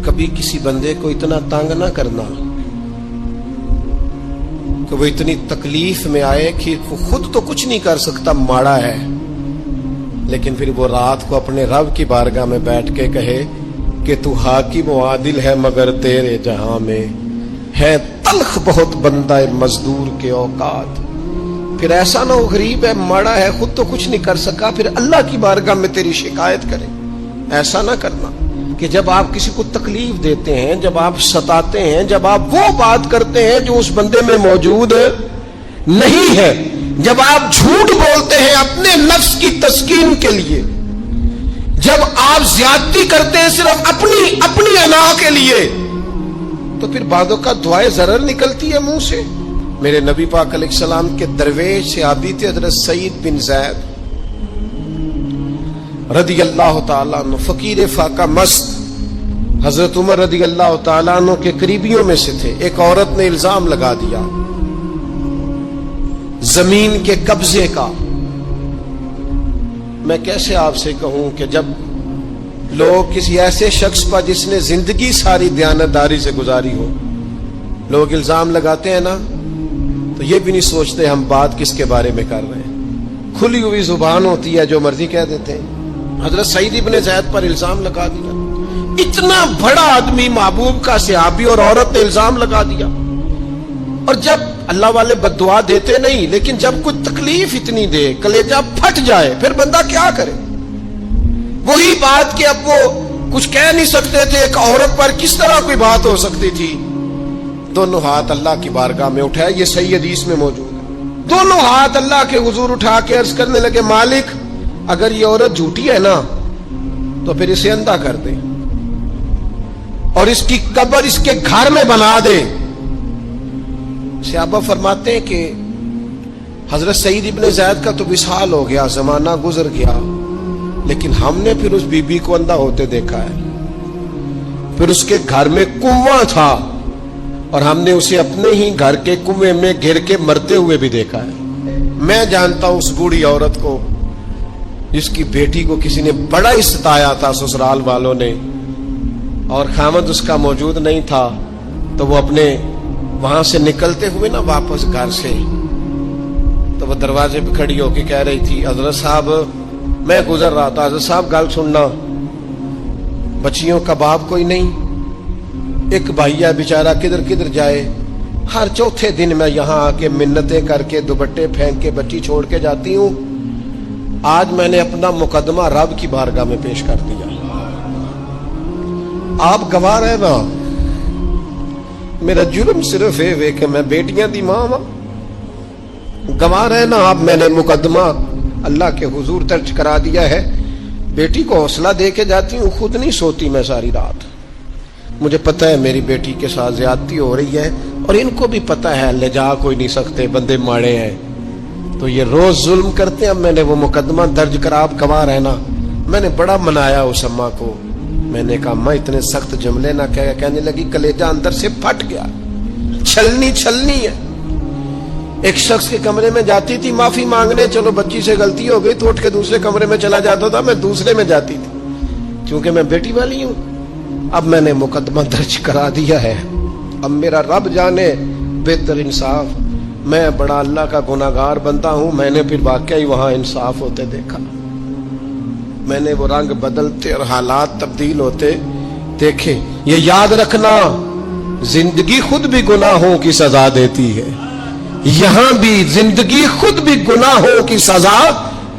کبھی کسی بندے کو اتنا تنگ نہ کرنا کہ وہ اتنی تکلیف میں آئے کہ وہ خود تو کچھ نہیں کر سکتا، ماڑا ہے، لیکن پھر وہ رات کو اپنے رب کی بارگاہ میں بیٹھ کے کہے کہ تو حاکم و عادل ہے مگر تیرے جہاں میں ہے تلخ بہت بندہ مزدور کے اوقات۔ پھر ایسا نہ ہو غریب ہے، ماڑا ہے، خود تو کچھ نہیں کر سکا، پھر اللہ کی بارگاہ میں تیری شکایت کرے۔ ایسا نہ کرنا کہ جب آپ کسی کو تکلیف دیتے ہیں، جب آپ ستاتے ہیں، جب آپ وہ بات کرتے ہیں جو اس بندے میں موجود نہیں ہے، جب آپ جھوٹ بولتے ہیں اپنے نفس کی تسکین کے لیے، جب آپ زیادتی کرتے ہیں صرف اپنی انا کے لیے، تو پھر بعدوں کا دعائے ضرر نکلتی ہے منہ سے۔ میرے نبی پاک علیہ السلام کے درویش صحابی تھے حضرت سعید بن زید رضی اللہ تعالیٰ عنہ، فقیر فاقہ مست، حضرت عمر رضی اللہ تعالیٰ عنہ کے قریبیوں میں سے تھے۔ ایک عورت نے الزام لگا دیا زمین کے قبضے کا۔ میں کیسے آپ سے کہوں کہ جب لوگ کسی ایسے شخص پر جس نے زندگی ساری دیانتداری سے گزاری ہو، لوگ الزام لگاتے ہیں نا، تو یہ بھی نہیں سوچتے ہم بات کس کے بارے میں کر رہے ہیں، کھلی ہوئی زبان ہوتی ہے، جو مرضی کہہ دیتے ہیں۔ حضرت سعید ابن زید پر الزام لگا دیا، اتنا بڑا آدمی، محبوب کا صحابی، اور عورت نے الزام لگا دیا۔ اور جب اللہ والے بد دعا دیتے نہیں، لیکن جب کوئی تکلیف اتنی دے، کلیجہ پھٹ جائے، پھر بندہ کیا کرے؟ وہی بات کہ اب وہ کچھ کہہ نہیں سکتے تھے، ایک عورت پر کس طرح کوئی بات ہو سکتی تھی؟ دونوں ہاتھ اللہ کی بارگاہ میں اٹھائے، یہ صحیح حدیث میں موجود ہے۔ دونوں ہاتھ اللہ کے حضور اٹھا کے عرض کرنے لگے، مالک اگر یہ عورت جھوٹی ہے نا تو پھر اسے اندھا کر دے اور اس کی قبر اس کے گھر میں بنا دے۔ صحابہ فرماتے ہیں کہ حضرت سعید ابن زید کا تو وصال ہو گیا، زمانہ گزر گیا، لیکن ہم نے پھر اس بی بی کو اندھا ہوتے دیکھا ہے، پھر اس کے گھر میں کنواں تھا اور ہم نے اسے اپنے ہی گھر کے کنویں میں گر کے مرتے ہوئے بھی دیکھا ہے۔ میں جانتا ہوں اس بوڑھی عورت کو جس کی بیٹی کو کسی نے بڑا ہی ستایا تھا سسرال والوں نے، اور خامد اس کا موجود نہیں تھا، تو وہ اپنے وہاں سے نکلتے ہوئے نا واپس گھر سے، تو وہ دروازے پہ کھڑی ہو کے کہہ رہی تھی، حضرت صاحب میں گزر رہا تھا، حضرت صاحب گل سننا، بچیوں کا باپ کوئی نہیں، ایک بھائیا بیچارہ کدھر کدھر جائے، ہر چوتھے دن میں یہاں آ کے منتیں کر کے دوپٹے پھینک کے بچی چھوڑ کے جاتی ہوں، آج میں نے اپنا مقدمہ رب کی بارگاہ میں پیش کر دیا، آپ گواہ رہے نا، میرا جرم صرف ہے کہ میں بیٹیاں دی ماں ہوں، گواہ رہے نا آپ، میں نے مقدمہ اللہ کے حضور درج کرا دیا ہے، بیٹی کو حوصلہ دے کے جاتی ہوں، خود نہیں سوتی میں ساری رات، مجھے پتہ ہے میری بیٹی کے ساتھ زیادتی ہو رہی ہے، اور ان کو بھی پتہ ہے لے جا کوئی نہیں سکتے، بندے ماڑے ہیں، تو یہ روز ظلم کرتے ہیں۔ اب میں نے وہ مقدمہ درج کرا، آپ گواہ رہنا، میں نے بڑا منایا اس اماں کو، میں نے کہا ماں اتنے سخت جملے نہ کہنے لگی، کلیجہ اندر سے پھٹ گیا، چھلنی ہے۔ ایک شخص کے کمرے میں جاتی تھی معافی مانگنے، چلو بچی سے غلطی ہو گئی تو اٹھ کے دوسرے کمرے میں چلا جاتا تھا، میں دوسرے میں جاتی تھی کیونکہ میں بیٹی والی ہوں۔ اب میں نے مقدمہ درج کرا دیا ہے، اب میرا رب جانے بہتر انصاف، میں بڑا اللہ کا گناہگار بنتا ہوں، میں نے پھر واقعی وہاں انصاف ہوتے دیکھا، میں نے وہ رنگ بدلتے اور حالات تبدیل ہوتے دیکھے۔ یہ یاد رکھنا، زندگی خود بھی گناہوں کی سزا دیتی ہے، یہاں بھی زندگی خود بھی گناہوں کی سزا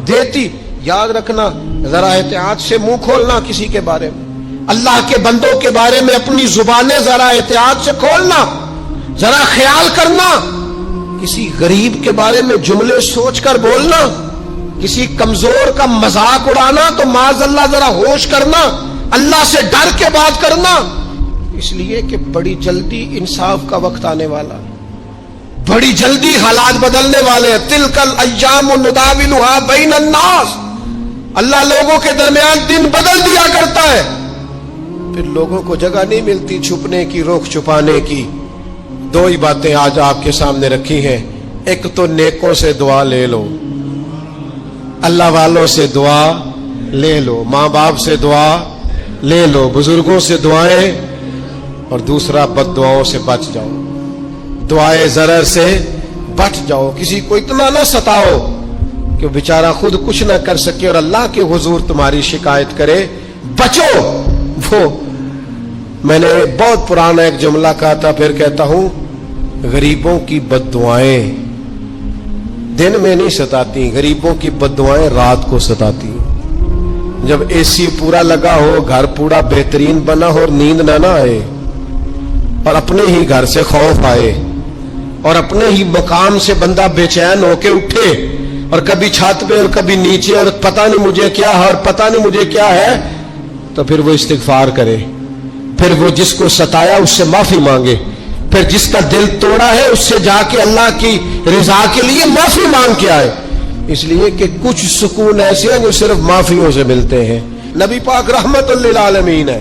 دیتی، یاد رکھنا، ذرا احتیاط سے منہ کھولنا کسی کے بارے میں، اللہ کے بندوں کے بارے میں اپنی زبانیں ذرا احتیاط سے کھولنا، ذرا خیال کرنا، کسی غریب کے بارے میں جملے سوچ کر بولنا، کسی کمزور کا مذاق اڑانا تو معاذ اللہ ذرا ہوش کرنا، اللہ سے ڈر کے بات کرنا، اس لیے کہ بڑی جلدی انصاف کا وقت آنے والا، بڑی جلدی حالات بدلنے والے ہیں۔ تلک الایام نداولھا بین الناس، اللہ لوگوں کے درمیان دن بدل دیا کرتا ہے، پھر لوگوں کو جگہ نہیں ملتی چھپنے کی، روک چھپانے کی۔ دو ہی باتیں آج آپ کے سامنے رکھی ہیں، ایک تو نیکوں سے دعا لے لو، اللہ والوں سے دعا لے لو، ماں باپ سے دعا لے لو، بزرگوں سے دعائیں، اور دوسرا بد دعاؤں سے بچ جاؤ، دعائے ضرر سے بچ جاؤ، کسی کو اتنا نہ ستاؤ کہ وہ بیچارہ خود کچھ نہ کر سکے اور اللہ کے حضور تمہاری شکایت کرے، بچو۔ وہ میں نے بہت پرانا ایک جملہ کہا تھا، پھر کہتا ہوں، غریبوں کی بد دعائیں دن میں نہیں ستاتی، غریبوں کی بد دعائیں رات کو ستاتی۔ جب اے سی پورا لگا ہو، گھر پورا بہترین بنا ہو اور نیند نہ آئے، اور اپنے ہی گھر سے خوف آئے، اور اپنے ہی مقام سے بندہ بے چین ہو کے اٹھے، اور کبھی چھت پہ اور کبھی نیچے، اور پتہ نہیں مجھے کیا ہے اور پتہ نہیں مجھے کیا ہے، تو پھر وہ استغفار کرے، پھر وہ جس کو ستایا اس سے معافی مانگے، پھر جس کا دل توڑا ہے اس سے جا کے اللہ کی رضا کے لیے معافی مانگ کے آئے، اس لیے کہ کچھ سکون ایسے ہیں جو صرف معافیوں سے ملتے ہیں۔ نبی پاک رحمت للعالمین ہے،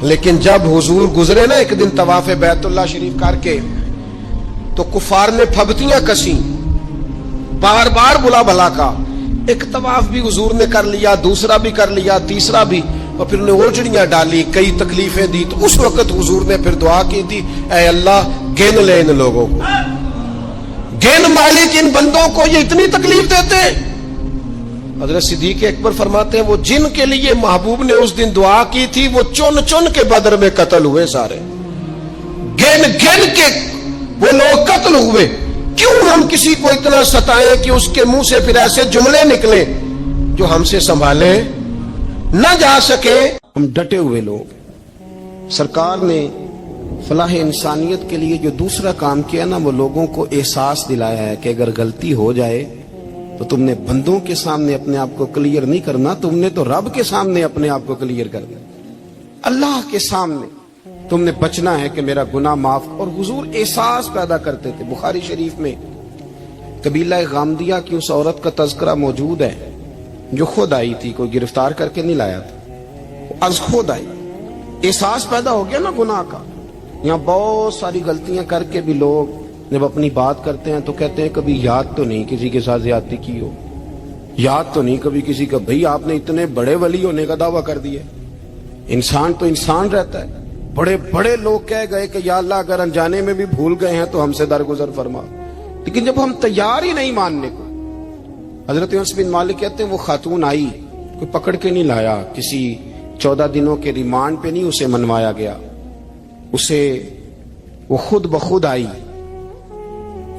لیکن جب حضور گزرے نا ایک دن طواف بیت اللہ شریف کر کے، تو کفار نے پھبتیاں کسیں، بار بار بلا بھلا کا، ایک طواف بھی حضور نے کر لیا، دوسرا بھی کر لیا، تیسرا بھی، اور پھر انہیں اوجڑیاں ڈالی، کئی تکلیفیں دی، تو اس وقت حضور نے پھر دعا کی تھی، اے اللہ گن لے ان لوگوں کو، گن مالک ان بندوں کو یہ اتنی تکلیف دیتے ہیں۔ حضرت صدیق اکبر فرماتے ہیں وہ جن کے لیے محبوب نے اس دن دعا کی تھی وہ چن چن کے بدر میں قتل ہوئے، سارے گن گن کے وہ لوگ قتل ہوئے۔ کیوں ہم کسی کو اتنا ستائیں کہ اس کے منہ سے پھر ایسے جملے نکلیں جو ہم سے سنبھالے نہ جا سکے؟ ہم ڈٹے ہوئے لوگ۔ سرکار نے فلاح انسانیت کے لیے جو دوسرا کام کیا نا، وہ لوگوں کو احساس دلایا ہے کہ اگر غلطی ہو جائے تو تم نے بندوں کے سامنے اپنے آپ کو کلیئر نہیں کرنا، تم نے تو رب کے سامنے اپنے آپ کو کلیئر کرنا، اللہ کے سامنے تم نے بچنا ہے کہ میرا گناہ معاف۔ اور حضور احساس پیدا کرتے تھے۔ بخاری شریف میں قبیلہ غامدیہ کی اس عورت کا تذکرہ موجود ہے جو خود آئی تھی، کوئی گرفتار کر کے نہیں لایا تھا، وہ از خود آئی۔ احساس پیدا ہو گیا نا گناہ کا۔ یہاں بہت ساری غلطیاں کر کے بھی لوگ جب اپنی بات کرتے ہیں تو کہتے ہیں کبھی یاد تو نہیں کسی کے ساتھ زیادتی کی ہو، یاد تو نہیں کبھی کسی کا، بھئی آپ نے اتنے بڑے ولی ہونے کا دعویٰ کر دیا۔ انسان تو انسان رہتا ہے۔ بڑے بڑے لوگ کہہ گئے کہ یا اللہ اگر انجانے میں بھی بھول گئے ہیں تو ہم سے درگزر فرما، لیکن جب ہم تیار ہی نہیں ماننے کو۔ حضرت انس بن مالک کہتے ہیں وہ خاتون آئی، کوئی پکڑ کے نہیں لایا، کسی 14 دنوں کے ریمانڈ پہ نہیں اسے منوایا گیا، اسے وہ خود بخود آئی،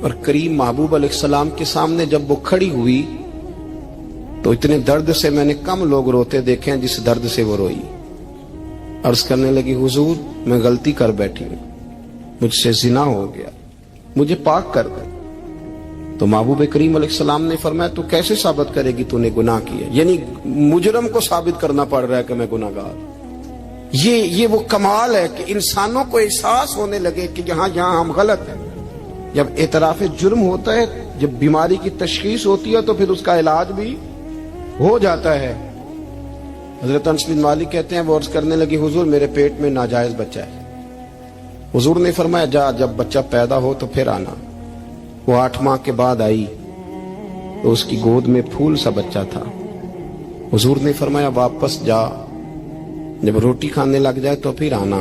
اور کریم محبوب علیہ السلام کے سامنے جب وہ کھڑی ہوئی تو اتنے درد سے میں نے کم لوگ روتے دیکھے ہیں جس درد سے وہ روئی۔ عرض کرنے لگی حضور میں غلطی کر بیٹھی ہوں، مجھ سے زنا ہو گیا، مجھے پاک کر دے۔ تو محبوب کریم علیہ السلام نے فرمایا تو کیسے ثابت کرے گی تو نے گناہ کیا؟ یعنی مجرم کو ثابت کرنا پڑ رہا ہے کہ میں گناہ گار۔ یہ وہ کمال ہے کہ انسانوں کو احساس ہونے لگے کہ یہاں ہم غلط ہیں۔ جب اعتراف جرم ہوتا ہے، جب بیماری کی تشخیص ہوتی ہے تو پھر اس کا علاج بھی ہو جاتا ہے۔ حضرت انس بن مالک کہتے ہیں وہ عرض کرنے لگی حضور میرے پیٹ میں ناجائز بچہ ہے۔ حضور نے فرمایا جا جب بچہ پیدا ہو تو پھر آنا۔ وہ 8 ماہ کے بعد آئی تو اس کی گود میں پھول سا بچہ تھا۔ حضور نے فرمایا واپس جا، جب روٹی کھانے لگ جائے تو پھر آنا۔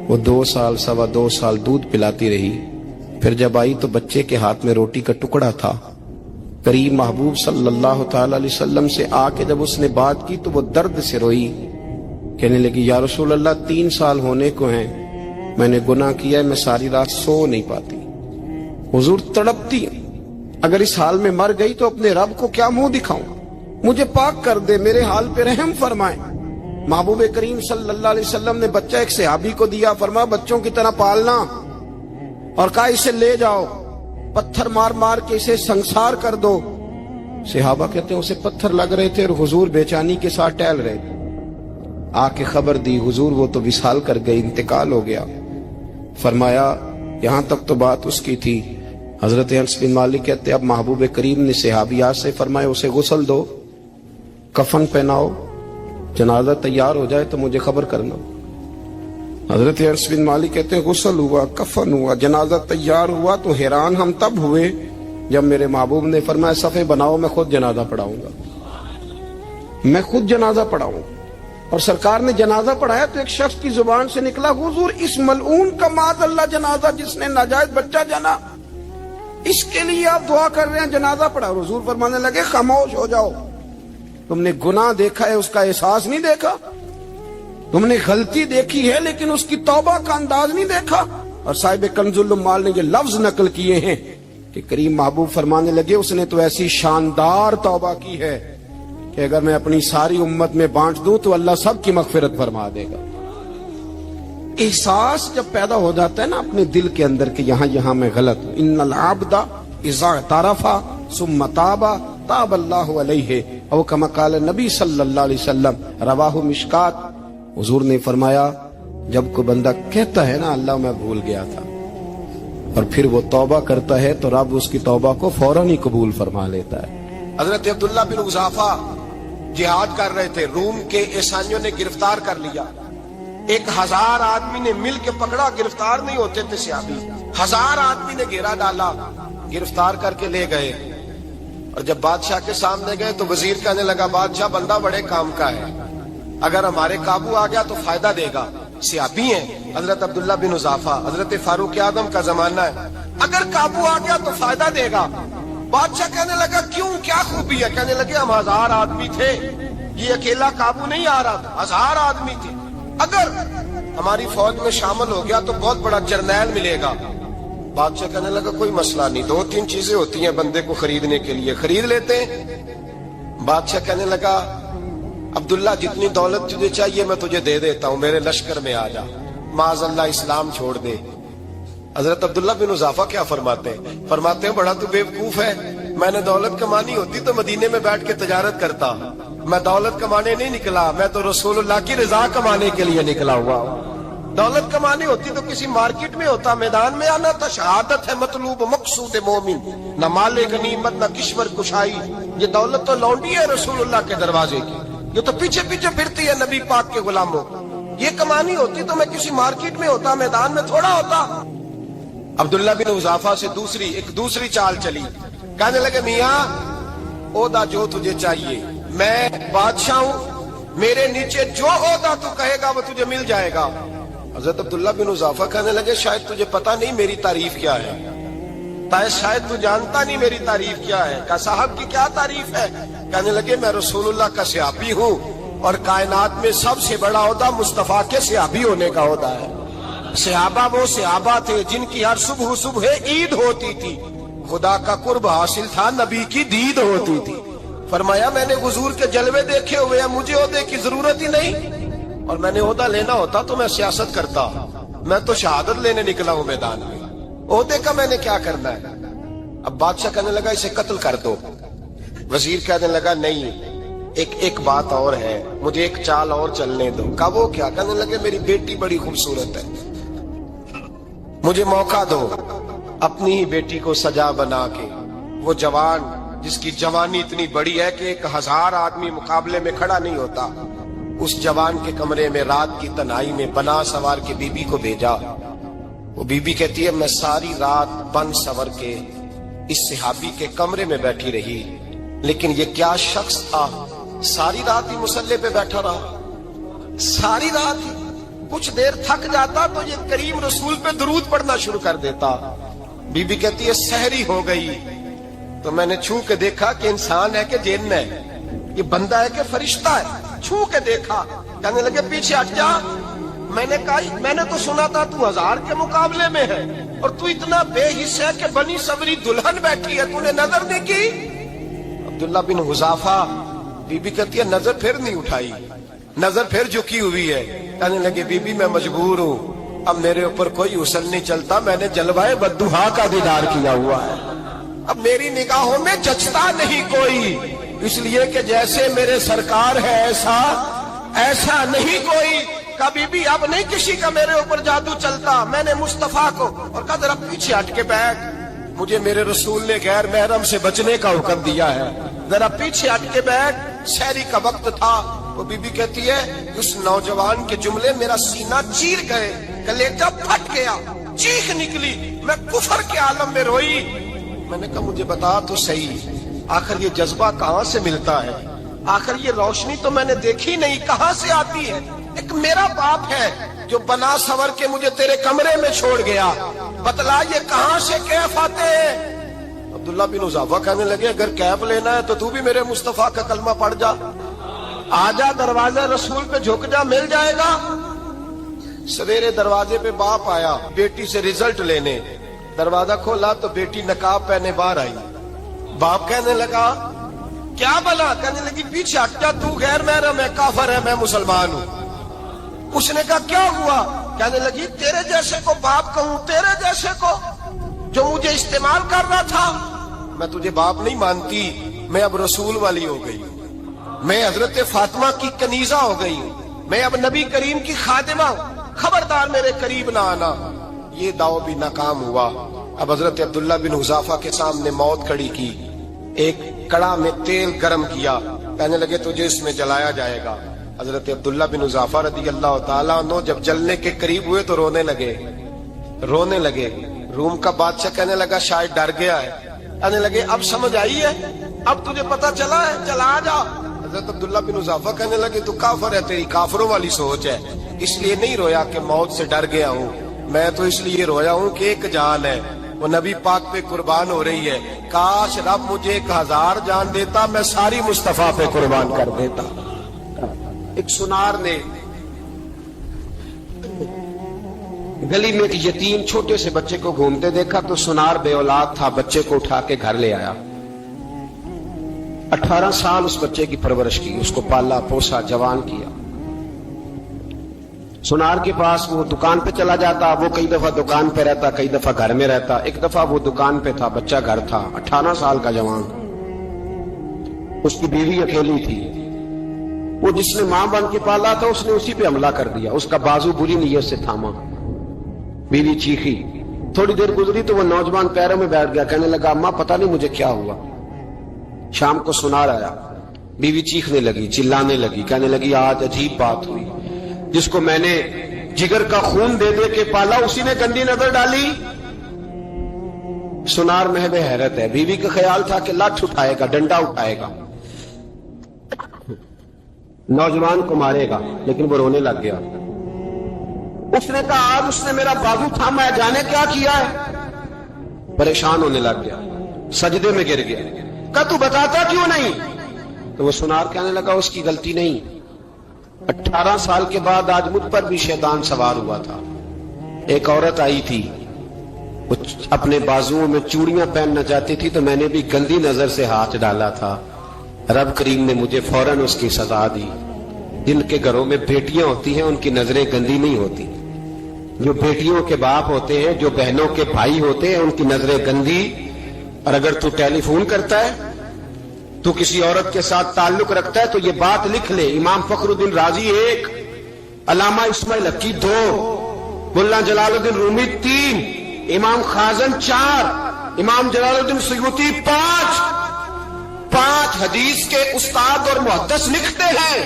وہ 2 سال 2.25 سال دودھ پلاتی رہی، پھر جب آئی تو بچے کے ہاتھ میں روٹی کا ٹکڑا تھا۔ کریم محبوب صلی اللہ تعالی علیہ وسلم سے آ کے جب اس نے بات کی تو وہ درد سے روئی، کہنے لگی یا رسول اللہ 3 سال ہونے کو ہیں، میں نے گناہ کیا ہے، میں ساری رات سو نہیں پاتی۔ حضور تڑپتی، اگر اس حال میں مر گئی تو اپنے رب کو کیا منہ دکھاؤں، مجھے پاک کر دے، میرے حال پہ رحم فرمائے۔ محبوب کریم صلی اللہ علیہ وسلم نے بچہ ایک صحابی کو دیا، فرمایا بچوں کی طرح پالنا، اور کہا اسے لے جاؤ، پتھر مار مار کے اسے سنسار کر دو۔ صحابہ کہتے ہیں اسے پتھر لگ رہے تھے اور حضور بے چینی کے ساتھ ٹہل رہے تھے۔ آ کے خبر دی حضور وہ تو وصال کر گئی، انتقال ہو گیا۔ فرمایا یہاں تک تو بات اس کی تھی۔ حضرت انس بن مالک کہتے اب محبوب کریم نے صحابیات سے فرمایا اسے غسل دو، کفن پہناؤ، جنازہ تیار ہو جائے تو مجھے خبر کرنا۔ حضرت انس بن مالک کہتے ہیں غسل ہوا، کفن ہوا، جنازہ تیار ہوا تو حیران ہم تب ہوئے جب میرے محبوب نے فرمایا صفے بناؤ میں خود جنازہ پڑھاؤں گا، میں خود جنازہ پڑھاؤں، اور سرکار نے جنازہ پڑھایا تو ایک شخص کی زبان سے نکلا حضور اس ملعون کا معاذ اللہ جنازہ جس نے ناجائز بچہ جنا، اس کے لیے آپ دعا کر رہے ہیں جنازہ پڑھا۔ حضور فرمانے لگے خاموش ہو جاؤ، تم نے گناہ دیکھا ہے اس کا احساس نہیں دیکھا، تم نے غلطی دیکھی ہے لیکن اس کی توبہ کا انداز نہیں دیکھا۔ اور صاحب کنز العمال نے یہ لفظ نقل کیے ہیں کہ کریم محبوب فرمانے لگے اس نے تو ایسی شاندار توبہ کی ہے کہ اگر میں اپنی ساری امت میں بانٹ دوں تو اللہ سب کی مغفرت فرما دے گا۔ احساس جب پیدا ہو جاتا ہے نا اپنے دل کے اندر کہ یہاں میں غلط ہوں، ان العبد اذا اعترف ثم تاب تاب اللہ علیہ او کما قال نبی صلی اللہ علیہ وسلم، رواہ مشکات۔ حضور نے فرمایا جب کوئی بندہ کہتا ہے نا اللہ میں بھول گیا تھا اور پھر وہ توبہ کرتا ہے تو رب اس کی توبہ کو فوراً ہی قبول فرما لیتا ہے۔ حضرت عبداللہ بن حذافہ جہاد کر رہے تھے، روم کے عیسائیوں نے گرفتار کر لیا، 1000 آدمی نے مل کے پکڑا، گرفتار نہیں ہوتے تھے صحابی، 1000 آدمی نے گھیرا ڈالا، گرفتار کر کے لے گئے، اور جب بادشاہ کے سامنے گئے تو وزیر کہنے لگا بادشاہ بندہ بڑے کام کا ہے، اگر ہمارے قابو آ گیا تو فائدہ دے گا، صحابی ہیں حضرت عبداللہ بن حذافہ، حضرت فاروق اعظم کا زمانہ ہے، اگر قابو آ گیا تو فائدہ دے گا۔ بادشاہ کہنے لگا کیوں کیا خوبی ہے؟ کہنے لگے ہم 1000 آدمی تھے، یہ اکیلا قابو نہیں آ رہا تھا، 1000 آدمی تھے، اگر ہماری فوج میں شامل ہو گیا تو بہت بڑا جرنیل ملے گا۔ بادشاہ کہنے لگا کوئی مسئلہ نہیں، 2-3 چیزیں ہوتی ہیں بندے کو خریدنے کے لیے، خرید لیتے ہیں۔ بادشاہ کہنے لگا عبداللہ جتنی دولت تجھے چاہیے میں تجھے دے دیتا ہوں، میرے لشکر میں آ جا، معاذ اللہ اسلام چھوڑ دے۔ حضرت عبداللہ بن حذافہ کیا فرماتے ہیں بڑا تو بیوقوف ہے، میں نے دولت کمانی ہوتی تو مدینے میں بیٹھ کے تجارت کرتا، میں دولت کمانے نہیں نکلا، میں تو رسول اللہ کی رضا کمانے کے لیے نکلا ہوا ہوں۔ دولت کمانی ہوتی تو کسی مارکیٹ میں ہوتا، میدان میں آنا تھا، شہادت ہے مطلوب مقصود مومن، نہ مال غنیمت نہ کشور کشائی، یہ دولت تو لونڈی ہے رسول اللہ کے دروازے کی، یہ تو پیچھے پیچھے پھرتی ہے نبی پاک کے غلاموں، یہ کمانی ہوتی تو میں کسی مارکیٹ میں ہوتا، میدان میں تھوڑا ہوتا۔ عبداللہ بن حذافہ سے دوسری چال چلی، کہنے لگے میاں عہدہ جو تجھے چاہیے، میں بادشاہ ہوں، میرے نیچے جو عہدہ تو کہے گا وہ تجھے مل جائے گا۔ حضرت عبداللہ بن حذافہ کہنے لگے شاید تجھے پتا نہیں میری تعریف کیا ہے، شاید تو جانتا نہیں میری تعریف کیا ہے۔ کہا صاحب کی کیا تعریف ہے؟ کہنے لگے میں رسول اللہ کا صحابی ہوں اور کائنات میں سب سے بڑا عہدہ مصطفیٰ کے صحابی ہونے کا عہدہ ہے۔ صحابہ وہ صحابہ تھے جن کی ہر صبح عید ہوتی تھی، خدا کا قرب حاصل تھا، نبی کی دید ہوتی تھی۔ فرمایا میں نے حضور کے جلوے دیکھے ہوئے ہیں، مجھے عہدے کی ضرورت ہی نہیں، اور میں نے عہدہ لینا ہوتا تو میں سیاست کرتا، میں تو شہادت لینے نکلا ہوں میدان میں، عہدے کا میں نے کیا کرنا ہے۔ اب بادشاہ کہنے لگا اسے قتل کر دو، وزیر کہنے لگا نہیں ایک بات اور ہے، مجھے ایک چال اور چلنے دو۔ کہا وہ کیا؟ کہنے لگے میری بیٹی بڑی خوبصورت ہے، مجھے موقع دو اپنی ہی بیٹی کو سجا بنا کے، وہ جوان جس کی جوانی اتنی بڑی ہے کہ 1000 آدمی مقابلے میں کھڑا نہیں ہوتا، اس جوان کے کمرے میں رات کی تنہائی میں بنا سوار کے بی بی کو بھیجا۔ وہ بی بی کہتی ہے میں ساری رات بن سور کے اس صحابی کے کمرے میں بیٹھی رہی، لیکن یہ کیا شخص تھا، ساری رات ہی مسلح پہ بیٹھا رہا، ساری رات ہی، کچھ دیر تھک جاتا تو یہ کریم رسول پہ درود پڑھنا شروع کر دیتا۔ بی بی کہتی ہے سحری ہو گئی تو میں نے چھو کے دیکھا کہ انسان ہے کہ جن ہے، یہ بندہ ہے کہ فرشتہ ہے، چھو کے دیکھا۔ کہنے لگے پیچھے ہٹ جا، میں نے کہا میں نے تو سنا تھا تو 1000 کے مقابلے میں ہے اور تو اتنا بے حس ہے کہ بنی صبری دلہن بیٹھی ہے، تو نے نظر نہیں کی؟ عبداللہ بن حذافہ، بی بی کہتی ہے نظر پھر نہیں اٹھائی، نظر پھر جھکی ہوئی ہے۔ کہنے لگے بی بی میں مجبور ہوں، اب میرے اوپر کوئی حسن نہیں چلتا، میں نے جلوائے بدوحا کا دیدار کیا ہوا ہے، اب میری نگاہوں میں جچتا نہیں کوئی، اس لیے کہ جیسے میرے سرکار ہے ایسا نہیں کوئی۔ کبھی بھی اب نہیں کسی کا میرے اوپر جادو چلتا، میں نے مصطفیٰ کو، اور کہا ذرا پیچھے ہٹ کے بیٹھ، مجھے میرے رسول نے غیر محرم سے بچنے کا حکم دیا ہے، ذرا پیچھے ہٹ کے بیٹھ۔ سحری کا وقت تھا، وہ بی بی کہتی ہے اس نوجوان کے جملے میرا سینہ چیر گئے، کلیجہ پھٹ گیا، چیخ نکلی، میں کفر کے عالم میں روئی، میں نے کہا مجھے بتا تو صحیح، آخر یہ جذبہ کہاں سے ملتا ہے؟ آخر یہ روشنی تو میں نے دیکھی نہیں، کہاں سے آتی ہے؟ ایک میرا باپ ہے جو بنا سور کے مجھے تیرے کمرے میں چھوڑ گیا، بتلا یہ کہاں سے کیف آتے ہیں؟ عبداللہ بن حذافہ کہنے لگے اگر کیف لینا ہے تو تو بھی میرے مصطفیٰ کا کلمہ پڑھ جا، آجا دروازے رسول پہ جھک جا، مل جائے گا۔ سویرے دروازے پہ باپ آیا بیٹی سے رزلٹ لینے، دروازہ کھولا تو بیٹی نقاب پہنے باہر آئی۔ باپ کہنے لگا کیا بلا؟ کہنے لگی پیچھے ہٹ جا، تو غیر محرم ہے، کافر ہے، میں مسلمان ہوں۔ اس نے کہا کیا ہوا؟ کہنے لگی تیرے جیسے کو باپ کہوں، تیرے جیسے کو جو مجھے استعمال کر رہا تھا؟ میں تجھے باپ نہیں مانتی، میں اب رسول والی ہو گئی، میں حضرت فاطمہ کی کنیزہ ہو گئی ہوں، میں اب نبی کریم کی خادمہ ہوں، خبردار میرے قریب نہ آنا۔ یہ داؤ بھی ناکام ہوا۔ اب حضرت عبداللہ بن حذافہ کے سامنے موت کھڑی کی، ایک کڑا میں تیل گرم کیا، کہنے لگے تجھے اس میں جلایا جائے گا۔ حضرت عبداللہ بن حذافہ رضی اللہ تعالیٰ عنہ جب جلنے کے قریب ہوئے تو رونے لگے۔ روم کا بادشاہ کہنے لگا شاید ڈر گیا ہے، کہنے لگے اب سمجھ آئی ہے، اب تجھے پتا چلا ہے، چلا جا۔ حضرت عبداللہ بن حذافہ کہنے لگے تو کافر ہے، تیری کافروں والی سوچ ہے، اس لیے نہیں رویا کہ موت سے ڈر گیا ہوں، میں تو اس لیے رویا ہوں کہ ایک جان ہے، وہ نبی پاک پہ قربان ہو رہی ہے، کاش رب مجھے 1000 جان دیتا، میں ساری مصطفیٰ پہ قربان کر دیتا۔ ایک سنار نے گلی میں ایک یتیم چھوٹے سے بچے کو گھومتے دیکھا تو سنار بے اولاد تھا، بچے کو اٹھا کے گھر لے آیا، 18 سال اس بچے کی پرورش کی، اس کو پالا پوسا جوان کیا۔ سنار کے پاس وہ دکان پہ چلا جاتا، وہ کئی دفعہ دکان پہ رہتا، کئی دفعہ گھر میں رہتا۔ ایک دفعہ وہ دکان پہ تھا، بچہ گھر تھا، 18 سال کا جوان، اس کی بیوی اکیلی تھی، وہ جس نے ماں بن کے پالا تھا اس نے اسی پہ حملہ کر دیا، اس کا بازو بری نیت سے تھاما، بیوی چیخی، تھوڑی دیر گزری تو وہ نوجوان پیروں میں بیٹھ گیا، کہنے لگا اماں پتہ نہیں مجھے کیا ہوا۔ شام کو سنار آیا، بیوی چیخنے لگی، چلانے لگی، کہنے لگی آج عجیب بات ہوئی، جس کو میں نے جگر کا خون دے دے کے پالا اسی نے گندی نظر ڈالی۔ سنار محب حیرت ہے، بیوی کا خیال تھا کہ لاٹھ اٹھائے گا، ڈنڈا اٹھائے گا، نوجوان کو مارے گا، لیکن وہ رونے لگ گیا۔ اس نے کہا آج اس نے میرا بازو تھاما ہے، جانے کیا کیا ہے؟ پریشان ہونے لگ گیا، سجدے میں گر گیا، کہا تو بتاتا کیوں نہیں؟ تو وہ سنار کہنے لگا اس کی غلطی نہیں، 18 سال کے بعد آج مجھ پر بھی شیطان سوار ہوا تھا۔ ایک عورت آئی تھی، وہ اپنے بازوؤں میں چوڑیاں پہننا چاہتی تھی تو میں نے بھی گندی نظر سے ہاتھ ڈالا تھا، رب کریم نے مجھے فوراً اس کی سزا دی۔ جن کے گھروں میں بیٹیاں ہوتی ہیں ان کی نظریں گندی نہیں ہوتی، جو بیٹیوں کے باپ ہوتے ہیں، جو بہنوں کے بھائی ہوتے ہیں، ان کی نظریں گندی۔ اور اگر تو ٹیلی فون کرتا ہے، تو کسی عورت کے ساتھ تعلق رکھتا ہے تو یہ بات لکھ لے، امام فخر الدین رازی 1، علامہ اسماعیل حقی 2، ملا جلال الدین رومی 3، امام خازن 4، امام جلال الدین سیوطی 5 حدیث کے استاد اور محدث لکھتے ہیں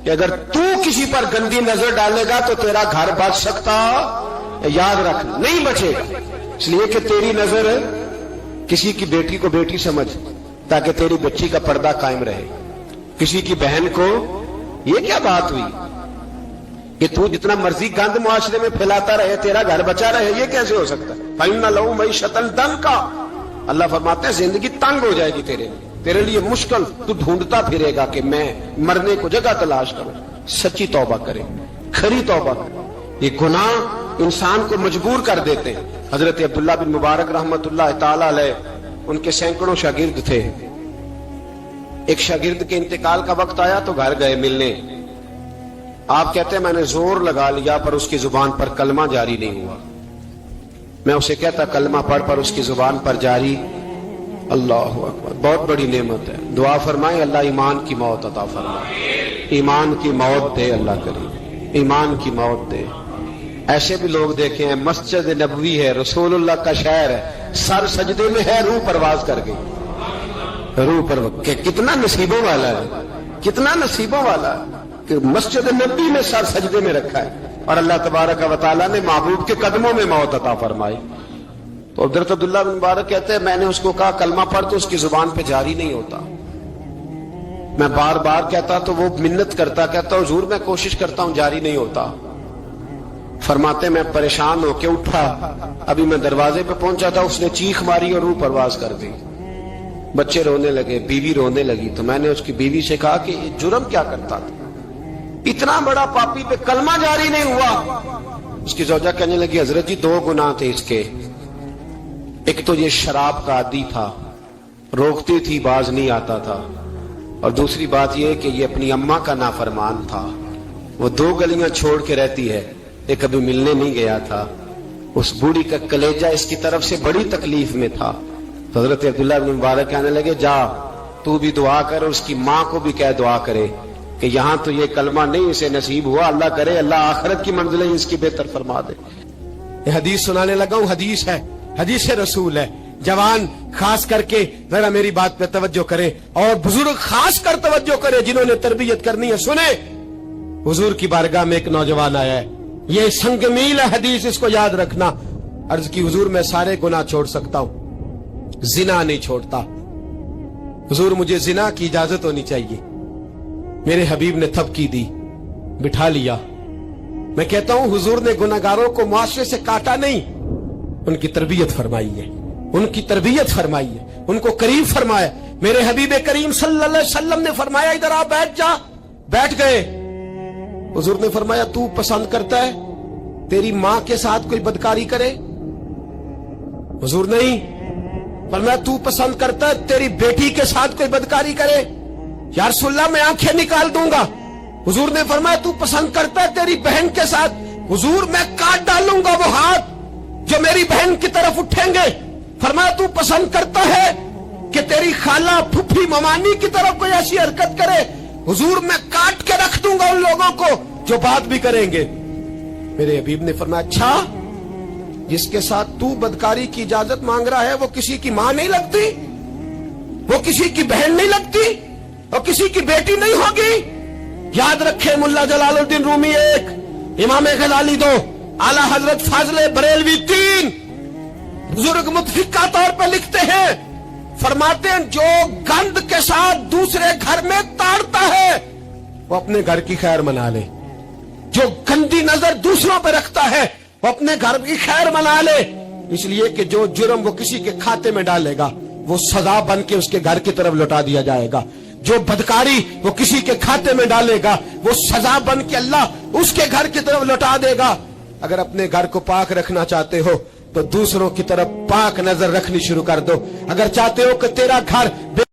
کہ اگر تو کسی پر گندی نظر ڈالے گا تو تیرا گھر بچ سکتا، یاد رکھ نہیں بچے گا، اس لیے کہ تیری نظر کسی کی بیٹی کو بیٹی سمجھ تاکہ تیری بچی کا پردہ قائم رہے، کسی کی بہن کو۔ یہ کیا بات ہوئی کہ تو جتنا مرضی گند معاشرے میں پھیلاتا رہے تیرا گھر بچا رہے؟ یہ کیسے ہو سکتا ہے؟ فَإِنَّ لَهُ مَعِيشَةً ضَنْكَ، اللہ فرماتے ہیں زندگی تنگ ہو جائے گی تیرے لیے مشکل، تو ڈھونڈتا پھرے گا کہ میں مرنے کو جگہ تلاش کروں۔ سچی توبہ کرے، کھری توبہ کرے۔ یہ گناہ انسان کو مجبور کر دیتے ہیں۔ حضرت عبداللہ بن مبارک رحمت اللہ تعالی علیہ، ان کے سینکڑوں شاگرد تھے، ایک شاگرد کے انتقال کا وقت آیا تو گھر گئے ملنے۔ آپ کہتے ہیں میں نے زور لگا لیا پر اس کی زبان پر کلمہ جاری نہیں ہوا، میں اسے کہتا کلمہ پڑھ پر اس کی زبان پر جاری۔ اللہ اکبر، بہت بڑی نعمت ہے، دعا فرمائیں اللہ ایمان کی موت عطا فرمائے، ایمان کی موت دے اللہ کریم، ایمان کی موت دے۔ ایسے بھی لوگ دیکھے ہیں، مسجد نبوی ہے، رسول اللہ کا شہر ہے، سر سجدے میں ہے، روح پرواز کر گئی، روح پر کتنا نصیبوں والا ہے، کتنا نصیبوں والا ہے کہ مسجد نبوی میں سر سجدے میں رکھا ہے، اور اللہ تبارک و تعالیٰ نے محبوب کے قدموں میں موت عطا فرمائی۔ تو حضرت عبداللہ بن مبارک کہتے ہیں میں نے اس کو کہا کلمہ پڑھ تو اس کی زبان پہ جاری نہیں ہوتا. میں بار بار کہتا تو وہ منت کرتا, کہتا حضور میں کوشش کرتا ہوں جاری نہیں ہوتا. فرماتے میں پریشان ہو کے اٹھا, ابھی میں دروازے پہ پہنچا تھا, اس نے چیخ ماری اور روح پرواز کر دی. بچے رونے لگے, بیوی رونے لگی. تو میں نے اس کی بیوی سے کہا کہ یہ جرم کیا کرتا تھا, اتنا بڑا پاپی پہ کلمہ جاری نہیں ہوا. اس کی زوجہ کہنے لگی حضرت جی 2 گناہ تھے اس کے. ایک تو یہ شراب کا عادی تھا, روکتی تھی باز نہیں آتا تھا, اور دوسری بات یہ کہ یہ اپنی اماں کا نافرمان تھا. وہ 2 گلیاں چھوڑ کے رہتی ہے, یہ کبھی ملنے نہیں گیا تھا. اس بوڑھی کا کلیجہ اس کی طرف سے بڑی تکلیف میں تھا. تو حضرت عبداللہ بن مبارک کہنے لگے جا تو بھی دعا کر, اور اس کی ماں کو بھی کہہ دعا کرے کہ یہاں تو یہ کلمہ نہیں اسے نصیب ہوا, اللہ کرے اللہ آخرت کی منزلیں اس کی بہتر فرما دے. یہ حدیث سنانے لگا ہوں, حدیث ہے, حدیث رسول ہے. جوان خاص کر کے ذرا میری بات پہ توجہ کریں, اور بزرگ خاص کر توجہ کریں جنہوں نے تربیت کرنی ہے. سنیں, حضور کی بارگاہ میں ایک نوجوان آیا ہے, یہ سنگ میل ہے حدیث, اس کو یاد رکھنا. عرض کی حضور میں سارے گناہ چھوڑ سکتا ہوں, زنا نہیں چھوڑتا. حضور مجھے زنا کی اجازت ہونی چاہیے. میرے حبیب نے تھپکی دی, بٹھا لیا. میں کہتا ہوں حضور نے گناہگاروں کو معاشرے سے کاٹا نہیں, ان کی تربیت فرمائی ہے, ان کی تربیت فرمائی ہے, ان کو قریب فرمایا. میرے حبیب کریم صلی اللہ علیہ وسلم نے فرمایا ادھر آ بیٹھ جا, بیٹھ گئے. حضور نے فرمایا تو پسند کرتا ہے تیری ماں کے ساتھ کوئی بدکاری کرے؟ حضور نہیں. فرمایا تو پسند کرتا ہے تیری بیٹی کے ساتھ کوئی بدکاری کرے؟ یا رسول اللہ میں آنکھیں نکال دوں گا. حضور نے فرمایا تو پسند کرتا ہے تیری بہن کے ساتھ؟ حضور میں کاٹ ڈالوں گا وہ ہاتھ جو میری بہن کی طرف اٹھیں گے. فرمایا تو پسند کرتا ہے کہ تیری خالہ پھپھی ممانی کی طرف کوئی ایسی حرکت کرے؟ حضور میں کاٹ کے رکھ دوں گا ان لوگوں کو جو بات بھی کریں گے. میرے حبیب نے فرمایا اچھا جس کے ساتھ تو بدکاری کی اجازت مانگ رہا ہے وہ کسی کی ماں نہیں لگتی, وہ کسی کی بہن نہیں لگتی, اور کسی کی بیٹی نہیں ہوگی؟ یاد رکھے ملا جلال الدین رومی 1, امام غزالی 2, اعلی حضرت فاضل بریلوی 3. بزرگ متفقہ طور پر لکھتے ہیں, فرماتے ہیں جو گند کے ساتھ دوسرے گھر میں تاڑتا ہے وہ اپنے گھر کی خیر منا لے. جو گندی نظر دوسروں پہ رکھتا ہے وہ اپنے گھر کی خیر منا لے. اس لیے کہ جو جرم وہ کسی کے کھاتے میں ڈالے گا وہ سزا بن کے اس کے گھر کی طرف لوٹا دیا جائے گا. جو بدکاری وہ کسی کے کھاتے میں ڈالے گا وہ سزا بن کے اللہ اس کے گھر کی طرف لوٹا دے گا. اگر اپنے گھر کو پاک رکھنا چاہتے ہو تو دوسروں کی طرف پاک نظر رکھنی شروع کر دو. اگر چاہتے ہو کہ تیرا گھر